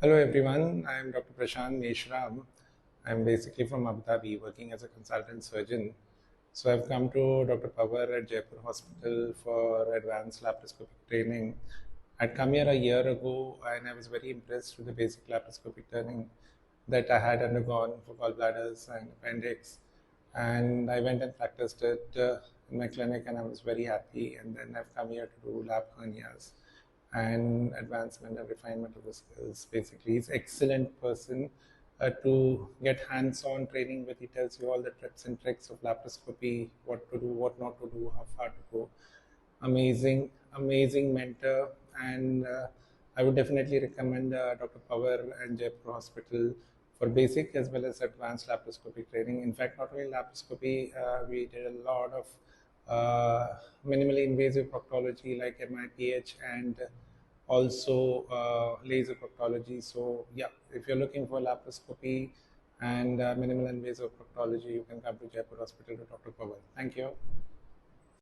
Hello everyone, I am Dr. Prashant meshram. I am basically from Abu Dhabi working as a consultant surgeon. So I've come to Dr. Pawar at Jaipur Hospital for advanced laparoscopic training. I'd come here a year ago and I was very impressed with the basic laparoscopic training that I had undergone for gallbladders and appendix. And I went and practiced it in my clinic and I was very happy. And then I've come here to do lap hernias and advancement and refinement of the skills. Basically, he's excellent person to get hands-on training with. He tells you all the tips and tricks of laparoscopy, what to do, what not to do, how far to go. Amazing mentor, and I would definitely recommend Dr. Power and Jaipur Hospital for basic as well as advanced laparoscopy training. In fact, not only laparoscopy, we did a lot of minimally invasive proctology like MIPH and also laser proctology. So yeah, if you're looking for laparoscopy and minimal invasive proctology, you can come to Jaipur Hospital to Dr. Pawan. Thank you.